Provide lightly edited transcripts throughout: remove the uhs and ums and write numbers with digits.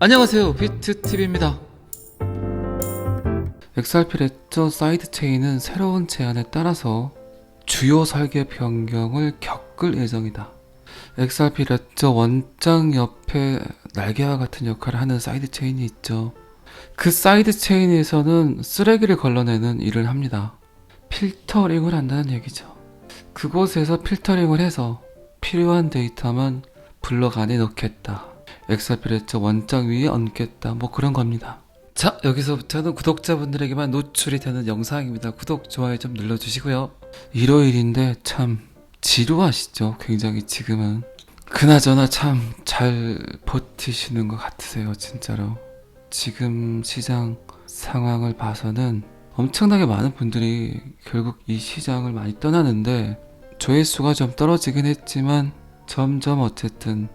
안녕하세요, 비트TV입니다. XRP 레저 사이드체인은 새로운 제안에 따라서 주요 설계 변경을 겪을 예정이다. XRP 레저 원장 옆에 날개와 같은 역할을 하는 사이드체인이 있죠. 그 사이드체인에서는 쓰레기를 걸러내는 일을 합니다. 필터링을 한다는 얘기죠. 그곳에서 필터링을 해서 필요한 데이터만 블록 안에 넣겠다. XRP 레저 원장 위에 얹겠다. 뭐 그런 겁니다. 자, 여기서부터는 구독자분들에게만 노출이 되는 영상입니다. 구독, 좋아요 좀 눌러주시고요. 일요일인데 참 지루하시죠? 굉장히 지금은. 그나저나 참 잘 버티시는 것 같으세요, 진짜로. 지금 시장 상황을 봐서는 엄청나게 많은 분들이 결국 이 시장을 많이 떠나는데 조회수가 좀 떨어지긴 했지만 점점 어쨌든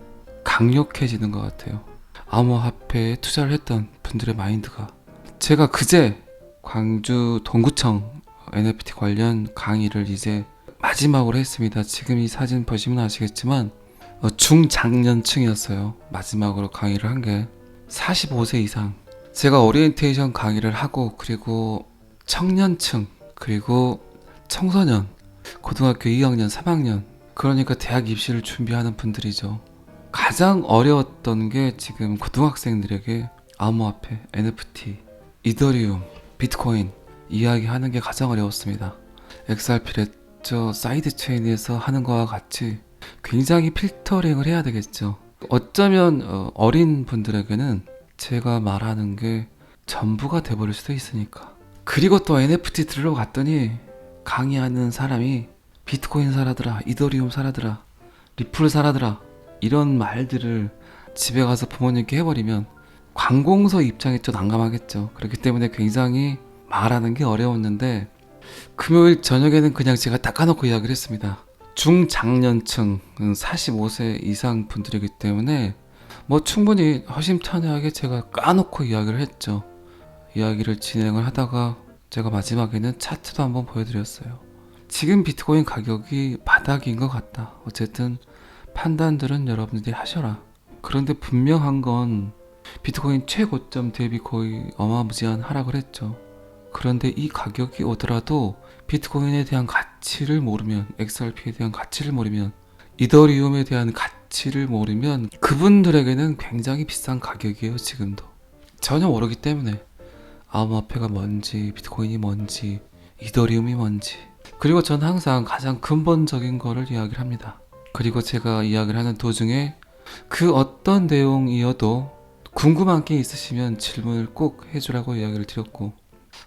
강력해지는 것 같아요. 암호화폐에 투자를 했던 분들의 마인드가. 제가 그제 광주 동구청 NFT 관련 강의를 이제 마지막으로 했습니다. 지금 이 사진 보시면 아시겠지만 중장년층이었어요. 마지막으로 강의를 한 게 45세 이상. 제가 오리엔테이션 강의를 하고 그리고 청년층 그리고 청소년 고등학교 2학년 3학년 그러니까 대학 입시를 준비하는 분들이죠. 가장 어려웠던 게 지금 고등학생들에게 암호화폐, NFT, 이더리움, 비트코인 이야기하는 게 가장 어려웠습니다. XRP 레저 사이드체인에서 하는 거와 같이 굉장히 필터링을 해야 되겠죠. 어쩌면 어린 분들에게는 제가 말하는 게 전부가 돼버릴 수도 있으니까. 그리고 또 NFT 들으러 갔더니 강의하는 사람이 비트코인 사라더라, 이더리움 사라더라, 리플 사라더라 이런 말들을 집에 가서 부모님께 해버리면 관공서 입장이 좀 난감하겠죠. 그렇기 때문에 굉장히 말하는 게 어려웠는데 금요일 저녁에는 그냥 제가 딱 까놓고 이야기를 했습니다. 중장년층 45세 이상 분들이기 때문에 뭐 충분히 허심탄회하게 제가 까놓고 이야기를 했죠. 이야기를 진행을 하다가 제가 마지막에는 차트도 한번 보여드렸어요. 지금 비트코인 가격이 바닥인 것 같다. 어쨌든 판단들은 여러분들이 하셔라. 그런데 분명한 건 비트코인 최고점 대비 거의 어마무지한 하락을 했죠. 그런데 이 가격이 오더라도 비트코인에 대한 가치를 모르면, XRP에 대한 가치를 모르면, 이더리움에 대한 가치를 모르면 그분들에게는 굉장히 비싼 가격이에요. 지금도 전혀 모르기 때문에 암호화폐가 뭔지, 비트코인이 뭔지, 이더리움이 뭔지. 그리고 저는 항상 가장 근본적인 거를 이야기를 합니다. 그리고 제가 이야기를 하는 도중에 그 어떤 내용이어도 궁금한 게 있으시면 질문을 꼭 해주라고 이야기를 드렸고,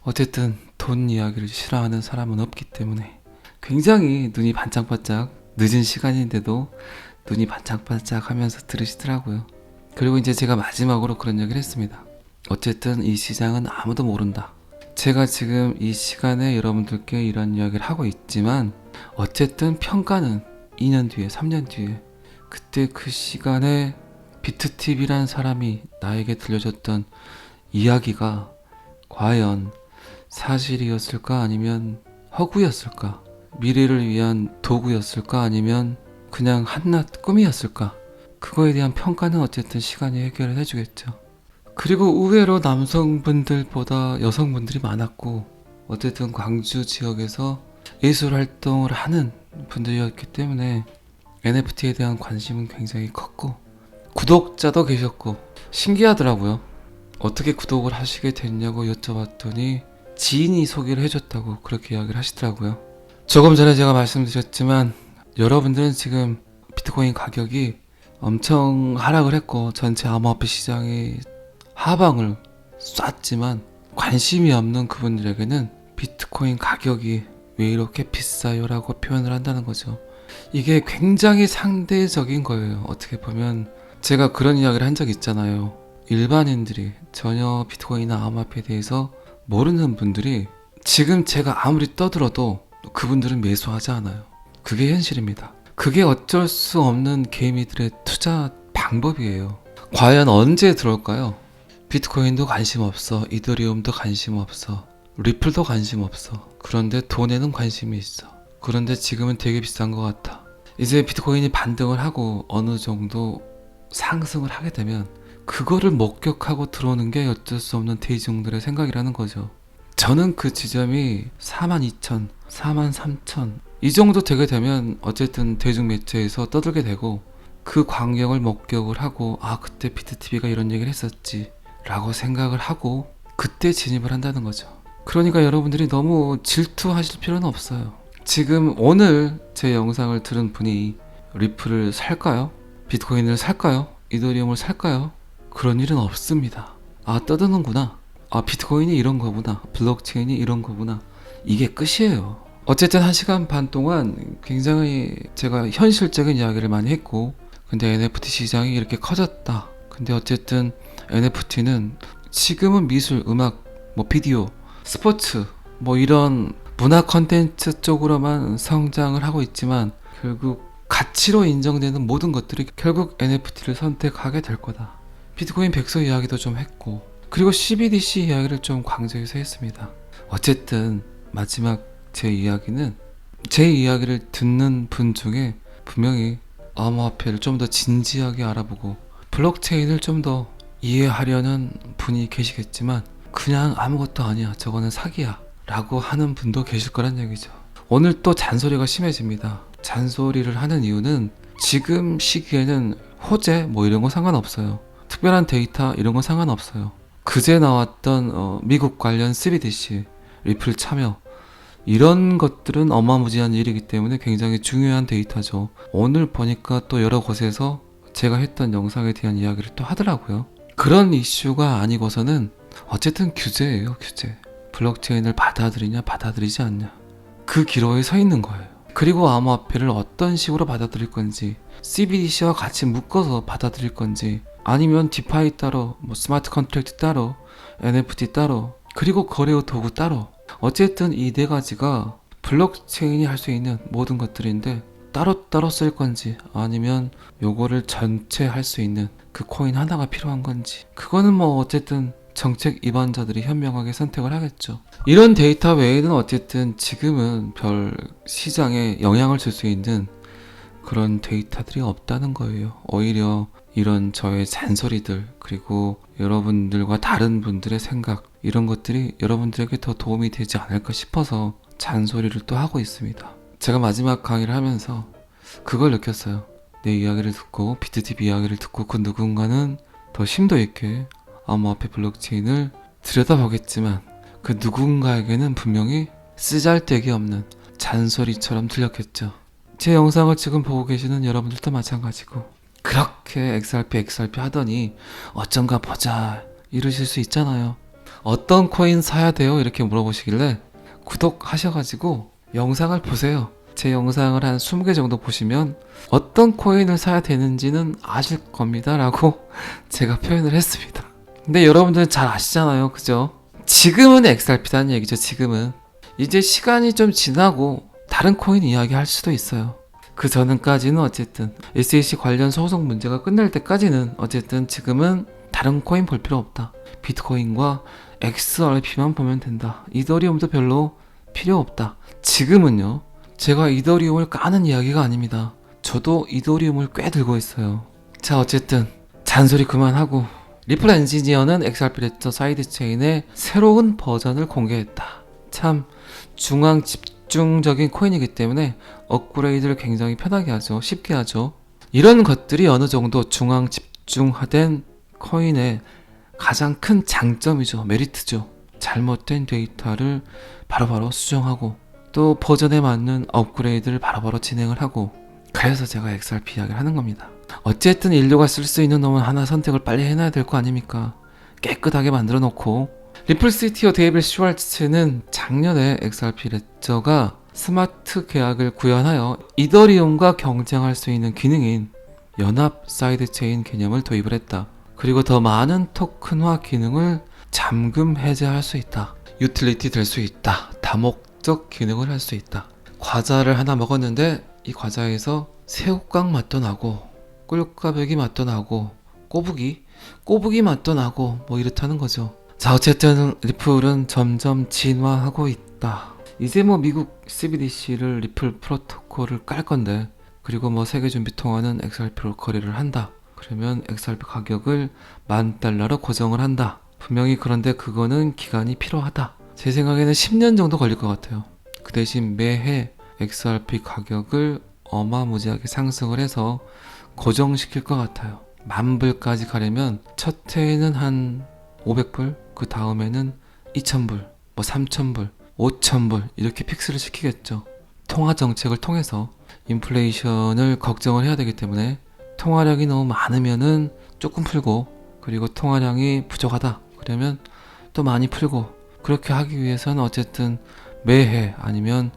어쨌든 돈 이야기를 싫어하는 사람은 없기 때문에 굉장히 눈이 반짝반짝, 늦은 시간인데도 눈이 반짝반짝 하면서 들으시더라고요. 그리고 이제 제가 마지막으로 그런 얘기를 했습니다. 어쨌든 이 시장은 아무도 모른다. 제가 지금 이 시간에 여러분들께 이런 이야기를 하고 있지만 어쨌든 평가는 2년 뒤에 3년 뒤에 그때 그 시간에 비트TV라는 사람이 나에게 들려줬던 이야기가 과연 사실이었을까 아니면 허구였을까, 미래를 위한 도구였을까 아니면 그냥 한낱 꿈이었을까, 그거에 대한 평가는 어쨌든 시간이 해결을 해주겠죠. 그리고 의외로 남성분들보다 여성분들이 많았고 어쨌든 광주 지역에서 예술 활동을 하는 분들이었기 때문에 NFT에 대한 관심은 굉장히 컸고 구독자도 계셨고 신기하더라고요. 어떻게 구독을 하시게 됐냐고 여쭤봤더니 지인이 소개를 해줬다고 그렇게 이야기를 하시더라고요. 조금 전에 제가 말씀드렸지만 여러분들은 지금 비트코인 가격이 엄청 하락을 했고 전체 암호화폐 시장이 하방을 쐈지만 관심이 없는 그분들에게는 비트코인 가격이 왜 이렇게 비싸요? 라고 표현을 한다는 거죠. 이게 굉장히 상대적인 거예요. 어떻게 보면 제가 그런 이야기를 한 적이 있잖아요. 일반인들이 전혀 비트코인이나 암호화폐에 대해서 모르는 분들이 지금 제가 아무리 떠들어도 그분들은 매수하지 않아요. 그게 현실입니다. 그게 어쩔 수 없는 개미들의 투자 방법이에요. 과연 언제 들어올까요? 비트코인도 관심 없어, 이더리움도 관심 없어, 리플도 관심 없어. 그런데 돈에는 관심이 있어. 그런데 지금은 되게 비싼 것 같아. 이제 비트코인이 반등을 하고 어느 정도 상승을 하게 되면 그거를 목격하고 들어오는 게 어쩔 수 없는 대중들의 생각이라는 거죠. 저는 그 지점이 42,000, 43,000 이 정도 되게 되면 어쨌든 대중매체에서 떠들게 되고 그 광경을 목격을 하고 아 그때 비트TV가 이런 얘기를 했었지 라고 생각을 하고 그때 진입을 한다는 거죠. 그러니까 여러분들이 너무 질투하실 필요는 없어요. 지금 오늘 제 영상을 들은 분이 리플을 살까요? 비트코인을 살까요? 이더리움을 살까요? 그런 일은 없습니다. 아 떠드는구나. 아 비트코인이 이런 거구나. 블록체인이 이런 거구나. 이게 끝이에요. 어쨌든 1시간 반 동안 굉장히 제가 현실적인 이야기를 많이 했고 근데 NFT 시장이 이렇게 커졌다. 근데 어쨌든 NFT는 지금은 미술, 음악, 뭐 비디오, 스포츠 뭐 이런 문화 컨텐츠 쪽으로만 성장을 하고 있지만 결국 가치로 인정되는 모든 것들이 결국 NFT를 선택하게 될 거다. 비트코인 백서 이야기도 좀 했고 그리고 CBDC 이야기를 좀 강조해서 했습니다. 어쨌든 마지막 제 이야기는 제 이야기를 듣는 분 중에 분명히 암호화폐를 좀 더 진지하게 알아보고 블록체인을 좀 더 이해하려는 분이 계시겠지만 그냥 아무것도 아니야 저거는 사기야 라고 하는 분도 계실 거란 얘기죠. 오늘 또 잔소리가 심해집니다. 잔소리를 하는 이유는 지금 시기에는 호재 뭐 이런 거 상관없어요. 특별한 데이터 이런 거 상관없어요. 그제 나왔던 미국 관련 CBDC 리플 참여 이런 것들은 어마무지한 일이기 때문에 굉장히 중요한 데이터죠. 오늘 보니까 또 여러 곳에서 제가 했던 영상에 대한 이야기를 또 하더라고요. 그런 이슈가 아니고서는 어쨌든 규제예요, 규제. 블록체인을 받아들이냐 받아들이지 않냐 그 기로에 서 있는 거예요. 그리고 암호화폐를 어떤 식으로 받아들일 건지 CBDC와 같이 묶어서 받아들일 건지 아니면 디파이 따로 뭐 스마트 컨트랙트 따로 NFT 따로 그리고 거래 도구 따로 어쨌든 이 네 가지가 블록체인이 할 수 있는 모든 것들인데 따로따로 쓸 건지 아니면 요거를 전체 할 수 있는 그 코인 하나가 필요한 건지 그거는 뭐 어쨌든 정책 입안자들이 현명하게 선택을 하겠죠. 이런 데이터 외에는 어쨌든 지금은 별 시장에 영향을 줄 수 있는 그런 데이터들이 없다는 거예요. 오히려 이런 저의 잔소리들 그리고 여러분들과 다른 분들의 생각 이런 것들이 여러분들에게 더 도움이 되지 않을까 싶어서 잔소리를 또 하고 있습니다. 제가 마지막 강의를 하면서 그걸 느꼈어요. 내 이야기를 듣고 비트TV 이야기를 듣고 그 누군가는 더 심도 있게 암호화폐 블록체인을 들여다보겠지만 그 누군가에게는 분명히 쓰잘데기 없는 잔소리처럼 들렸겠죠. 제 영상을 지금 보고 계시는 여러분들도 마찬가지고 그렇게 XRP 하더니 어쩐가 보자 이러실 수 있잖아요. 어떤 코인 사야 돼요? 이렇게 물어보시길래 구독하셔가지고 영상을 보세요. 제 영상을 한 20개 정도 보시면 어떤 코인을 사야 되는지는 아실 겁니다 라고 제가 표현을 했습니다. 근데 여러분들은 잘 아시잖아요, 그죠? 지금은 XRP라는 얘기죠. 지금은 이제 시간이 좀 지나고 다른 코인 이야기 할 수도 있어요. 그 전까지는 어쨌든 SEC 관련 소송 문제가 끝날 때까지는 어쨌든 지금은 다른 코인 볼 필요 없다. 비트코인과 XRP만 보면 된다. 이더리움도 별로 필요 없다. 지금은요. 제가 이더리움을 까는 이야기가 아닙니다. 저도 이더리움을 꽤 들고 있어요. 자 어쨌든 잔소리 그만하고 리플 엔지니어는 XRP 레터 사이드체인의 새로운 버전을 공개했다. 참 중앙 집중적인 코인이기 때문에 업그레이드를 굉장히 편하게 하죠. 쉽게 하죠. 이런 것들이 어느 정도 중앙 집중화된 코인의 가장 큰 장점이죠. 메리트죠. 잘못된 데이터를 바로바로 수정하고 또 버전에 맞는 업그레이드를 바로바로 진행을 하고 그래서 제가 XRP 이야기를 하는 겁니다. 어쨌든 인류가 쓸 수 있는 놈은 하나 선택을 빨리 해놔야 될 거 아닙니까? 깨끗하게 만들어 놓고 리플 CTO 데이빗 슈왈츠는 작년에 XRP 레저가 스마트 계약을 구현하여 이더리움과 경쟁할 수 있는 기능인 연합 사이드체인 개념을 도입을 했다. 그리고 더 많은 토큰화 기능을 잠금 해제할 수 있다. 유틸리티 될 수 있다. 다목적 기능을 할 수 있다. 과자를 하나 먹었는데 이 과자에서 새우깡 맛도 나고 꿀까베기 맛도 나고 꼬부기 맛도 나고 뭐 이렇다는 거죠. 자 어쨌든 리플은 점점 진화하고 있다. 이제 뭐 미국 CBDC를 리플 프로토콜을 깔 건데 그리고 뭐 세계 준비 통화는 XRP로 거래를 한다. 그러면 XRP 가격을 $10,000로 고정을 한다. 분명히 그런데 그거는 기간이 필요하다. 제 생각에는 10년 정도 걸릴 것 같아요. 그 대신 매해 XRP 가격을 어마무지하게 상승을 해서 고정시킬 것 같아요. 10,000불까지 가려면 첫 해에는 한 500불, 그 다음에는 2,000불, 뭐 3,000불, 5,000불 이렇게 픽스를 시키겠죠. 통화 정책을 통해서 인플레이션을 걱정을 해야 되기 때문에 통화량이 너무 많으면은 조금 풀고, 그리고 통화량이 부족하다 그러면 또 많이 풀고, 그렇게 하기 위해서는 어쨌든 매해 아니면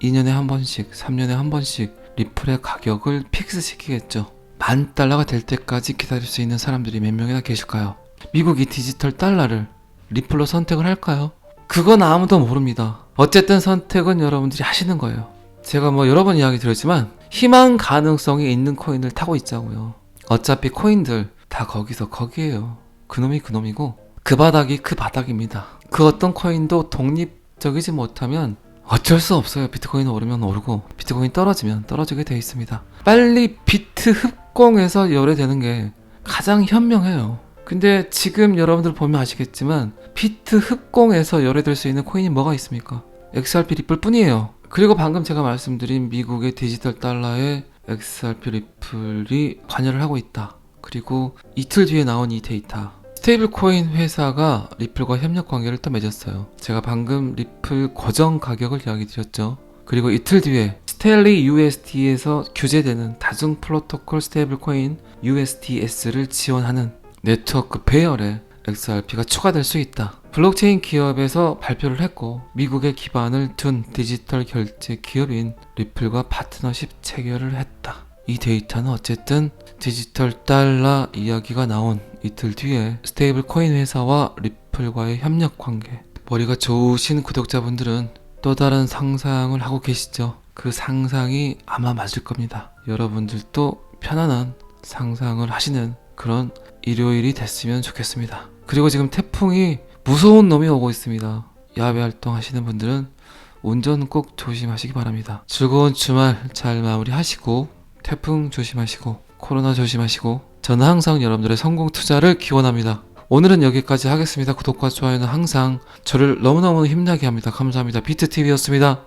2년에 한 번씩, 3년에 한 번씩 리플의 가격을 픽스 시키겠죠. $10,000가 될 때까지 기다릴 수 있는 사람들이 몇 명이나 계실까요? 미국이 디지털 달러를 리플로 선택을 할까요? 그건 아무도 모릅니다. 어쨌든 선택은 여러분들이 하시는 거예요. 제가 뭐 여러 번 이야기 드렸지만 희망 가능성이 있는 코인을 타고 있자고요. 어차피 코인들 다 거기서 거기에요. 그놈이 그놈이고 그 바닥이 그 바닥입니다. 그 어떤 코인도 독립적이지 못하면 어쩔 수 없어요. 비트코인 오르면 오르고 비트코인 떨어지면 떨어지게 돼 있습니다. 빨리 비트 흡공해서 열애되는 게 가장 현명해요. 근데 지금 여러분들 보면 아시겠지만 비트 흡공해서 열애될 수 있는 코인이 뭐가 있습니까? XRP 리플 뿐이에요. 그리고 방금 제가 말씀드린 미국의 디지털 달러에 XRP 리플이 관여를 하고 있다. 그리고 이틀 뒤에 나온 이 데이터, 스테이블 코인 회사가 리플과 협력 관계를 또 맺었어요. 제가 방금 리플 고정 가격을 이야기 드렸죠. 그리고 이틀 뒤에 스텔리 USD에서 규제되는 다중 프로토콜 스테이블 코인 USDS를 지원하는 네트워크 배열에 XRP가 추가될 수 있다. 블록체인 기업에서 발표를 했고 미국에 기반을 둔 디지털 결제 기업인 리플과 파트너십 체결을 했다. 이 데이터는 어쨌든 디지털 달러 이야기가 나온 이틀 뒤에 스테이블 코인 회사와 리플과의 협력 관계, 머리가 좋으신 구독자분들은 또 다른 상상을 하고 계시죠. 그 상상이 아마 맞을 겁니다. 여러분들도 편안한 상상을 하시는 그런 일요일이 됐으면 좋겠습니다. 그리고 지금 태풍이 무서운 놈이 오고 있습니다. 야외 활동 하시는 분들은 운전 꼭 조심하시기 바랍니다. 즐거운 주말 잘 마무리하시고 태풍 조심하시고 코로나 조심하시고 저는 항상 여러분들의 성공 투자를 기원합니다. 오늘은 여기까지 하겠습니다. 구독과 좋아요는 항상 저를 너무너무 힘나게 합니다. 감사합니다. 비트TV였습니다.